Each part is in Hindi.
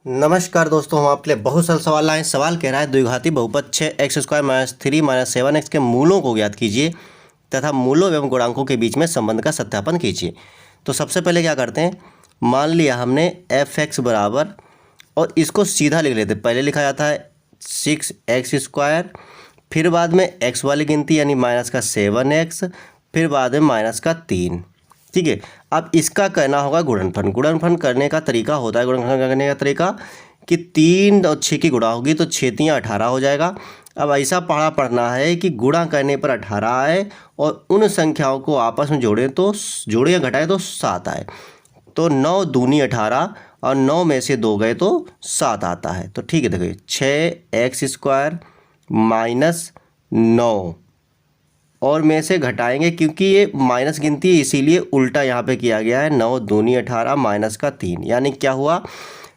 नमस्कार दोस्तों, हम आपके लिए बहुत सारे सवाल लाए हैं। सवाल कह रहा है द्विघाती बहुपद 6x² - 3 - 7x के मूलों को ज्ञात कीजिए तथा मूलों एवं गुणांकों के बीच में संबंध का सत्यापन कीजिए। तो सबसे पहले क्या करते हैं, मान लिया हमने fx बराबर, और इसको सीधा लिख लेते। पहले लिखा जाता है 6x², फिर बाद में x वाली गिनती यानी -7x, फिर बाद में -3। ठीक है, अब इसका करना होगा गुणनफल। गुणनफल करने का तरीका होता है, गुणनफल करने का तरीका कि 3 और 6 की गुणा होगी तो 6 3 18 हो जाएगा। अब ऐसा पढ़ना है कि गुणा करने पर 18 आए और उन संख्याओं को आपस में जोड़ें तो जोड़े या घटाएं तो 7 आए। तो 9 दूनी 18 और 9 में से 2 गए तो 7 आता है। तो ठीक है, देखिए 6x² - 9 और में से घटाएंगे, क्योंकि ये माइनस गिनती है इसीलिए उल्टा यहाँ पे किया गया है। 9 दूनी 18 -3, यानी क्या हुआ,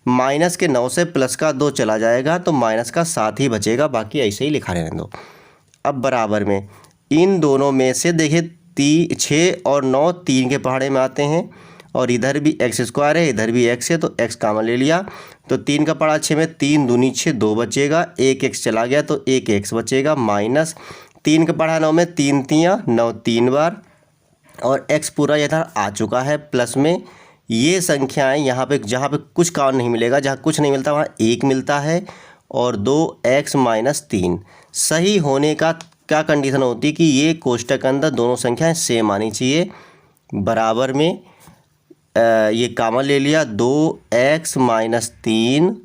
माइनस के 9 से प्लस का 2 चला जाएगा तो माइनस का 7 ही बचेगा, बाकी ऐसे ही लिखा रहने दो। अब बराबर में इन दोनों में से देखिए 6 और 9 3 के पहाड़े में आते हैं, और इधर भी x² है, इधर भी x है, तो x कॉमन ले लिया। तो 3 का पहाड़ा 6 में 3 दूनी 6 2 बचेगा, एक x चला गया तो एक x बचेगा, माइनस 3 का पढ़ा 9 में 3 तियाँ 9 3 बार, और x पूरा इधर आ चुका है प्लस में। ये संख्याएं यहाँ पे जहाँ पे कुछ काउंट नहीं मिलेगा, जहाँ कुछ नहीं मिलता वहाँ 1 मिलता है, और 2x - 3 सही होने का क्या कंडीशन होती कि ये कोष्टक के अंदर दोनों संख्याएं सेम आनी चाहिए। बराबर में ये कॉमन ले लिया, 2x - 3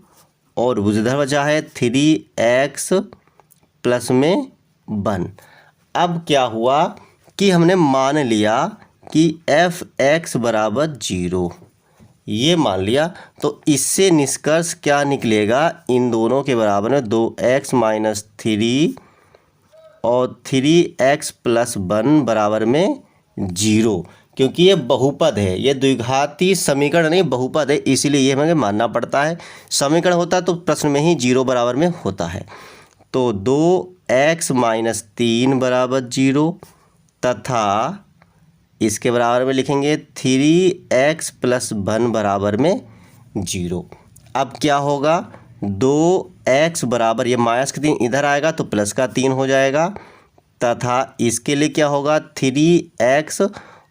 और उधर बचा है 3x प्लस में 1। अब क्या हुआ कि हमने मान लिया कि fx बराबर 0, ये मान लिया। तो इससे निष्कर्ष क्या निकलेगा, इन दोनों के बराबर में 2x - 3 और 3x + 1 बराबर में 0, क्योंकि ये बहुपद है, ये द्विघाती समीकरण नहीं बहुपद है, इसीलिए ये हमें मानना पड़ता है। समीकरण होता तो प्रश्न में ही 0 बराबर में होता है। तो 2x - 3 बराबर 0 तथा इसके बराबर में लिखेंगे 3x + 1 बराबर में 0। अब क्या होगा, 2x बराबर, ये -3 इधर आएगा तो +3 हो जाएगा, तथा इसके लिए क्या होगा 3x,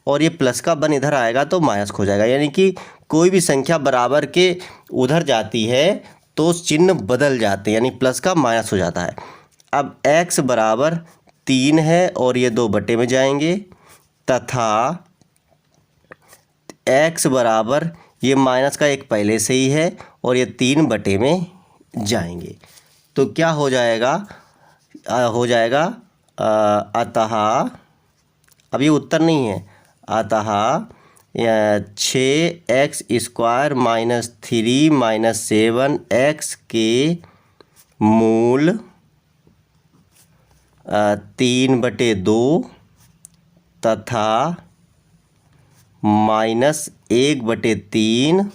और ये +1 इधर आएगा तो माइनस हो जाएगा। यानी कि कोई भी संख्या बराबर के उधर जाती है तो चिन्ह बदल जाते हैं, यानी प्लस का माइनस हो जाता है। अब x बराबर 3 है और ये 2 बटे में जाएंगे, तथा x बराबर, ये माइनस का 1 पहले से ही है और ये 3 बटे में जाएंगे। तो क्या हो जाएगा, अतः, अब ये उत्तर नहीं है, अतः 6x² - 3 - 7x के मूल 3/2 तथा -1/3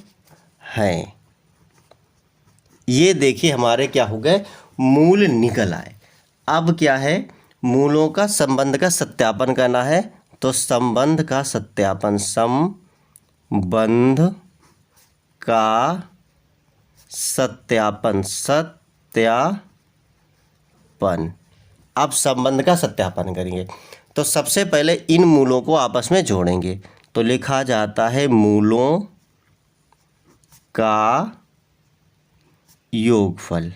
हैं। ये देखिए हमारे क्या हो गए, मूल निकल आए। अब क्या है, मूलों का संबंध का सत्यापन करना है। तो संबंध का सत्यापन, संबंध का सत्यापन, अब संबंध का सत्यापन करेंगे। तो सबसे पहले इन मूलों को आपस में जोड़ेंगे। तो लिखा जाता है मूलों का योगफल।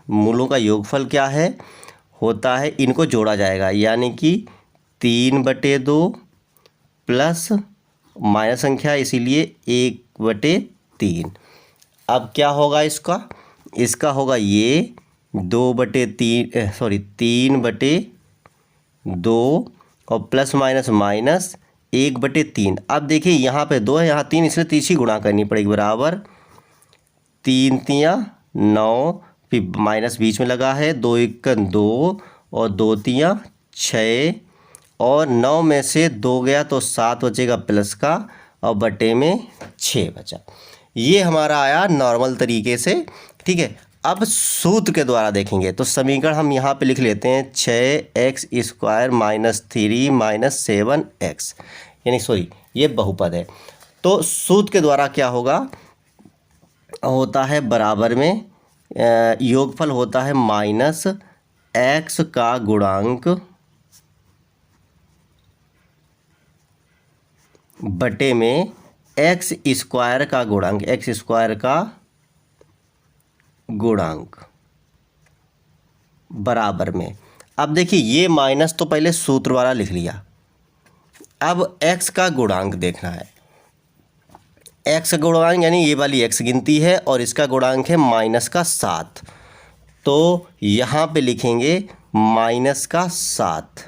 मूलों का योगफल क्या है, होता है, इनको जोड़ा जाएगा, यानी कि 3/2 प्लस माइनस संख्या इसीलिए 1/3। अब क्या होगा इसका होगा ये 3/2 और प्लस माइनस माइनस 1/3। अब देखिए यहाँ पे 2 है, यहाँ 3, इसलिए तीसरी गुणा करनी पड़ेगी। बराबर 3 तियाँ 9, फिर माइनस बीच में लगा है, 2 1 2 और 2 तियाँ 6, और 9 में से 2 गया तो 7 बचेगा प्लस का, और बटे में 6 बचा। ये हमारा आया नॉर्मल तरीके से। ठीक है, अब सूत्र के द्वारा देखेंगे तो समीकरण हम यहाँ पे लिख लेते हैं 6x² - 3 - 7x, यानी ये बहुपद है। तो सूत्र के द्वारा क्या होगा, होता है बराबर में योगफल होता है माइनस x का गुणांक बटे में एक्स स्क्वायर का गुणांक, एक्स स्क्वायर का गुणांक बराबर में। अब देखिए ये माइनस तो पहले सूत्र वाला लिख लिया, अब x का गुणांक देखना है। x का गुणांक यानी ये वाली x गिनती है और इसका गुणांक है माइनस का 7, तो यहाँ पे लिखेंगे माइनस का 7।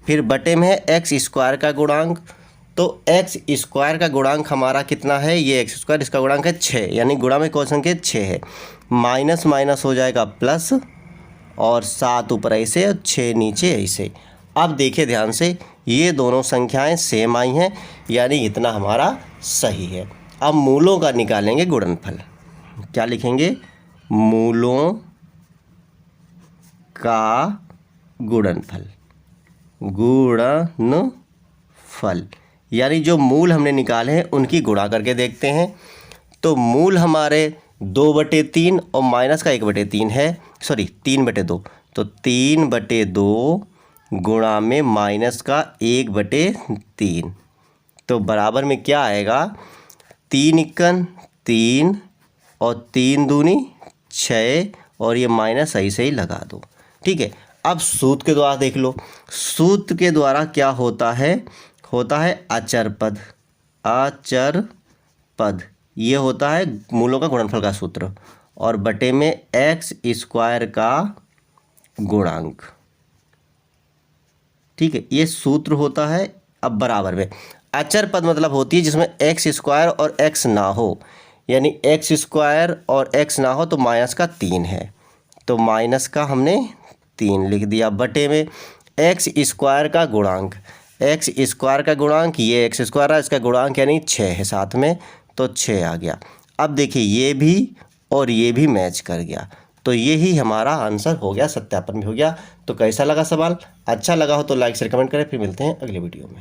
फिर बटे में है एक्स स्क्वायर का गुणांक, तो एक्स स्क्वायर का गुणांक हमारा कितना है, ये एक्स स्क्वायर, इसका गुणांक है 6, यानी गुणा में कौन संख्या 6 है। माइनस माइनस हो जाएगा प्लस, और 7 ऊपर ऐसे और 6 नीचे ऐसे। अब देखिए ध्यान से, ये दोनों संख्याएं सेम आई हैं, यानी इतना हमारा सही है। अब मूलों का निकालेंगे गुणनफल। क्या लिखेंगे, मूलों का गुणनफल, गुणनफल यानी जो मूल हमने निकाले हैं उनकी गुणा करके देखते हैं। तो मूल हमारे 2/3 और माइनस का 1/3 है, सॉरी 3/2, तो 3/2 गुणा में माइनस का 1/3, तो बराबर में क्या आएगा, 3 × 3 और 3 दूनी 6, और ये माइनस ऐसे ही लगा दो। ठीक है, अब सूत्र के द्वारा देख लो। सूत्र के द्वारा क्या होता है, होता है अचर पद, अचर पद ये होता है मूलों का गुणनफल का सूत्र, और बटे में एक्स स्क्वायर का गुणांक। ठीक है, ये सूत्र होता है। अब बराबर में अचर पद मतलब होती है जिसमें एक्स स्क्वायर और एक्स ना हो, यानी एक्स स्क्वायर और एक्स ना हो तो माइनस का 3 है, तो माइनस का हमने 3 लिख दिया, बटे में एक्स स्क्वायर का गुणांक, एक्स स्क्वायर का गुणांक ये एक्स स्क्वायर है, इसका गुणांक यानी 6 है साथ में, तो 6 आ गया। अब देखिए ये भी और ये भी मैच कर गया, तो ये ही हमारा आंसर हो गया, सत्यापन भी हो गया। तो कैसा लगा सवाल, अच्छा लगा हो तो लाइक शेयर कमेंट करें, फिर मिलते हैं अगले वीडियो में।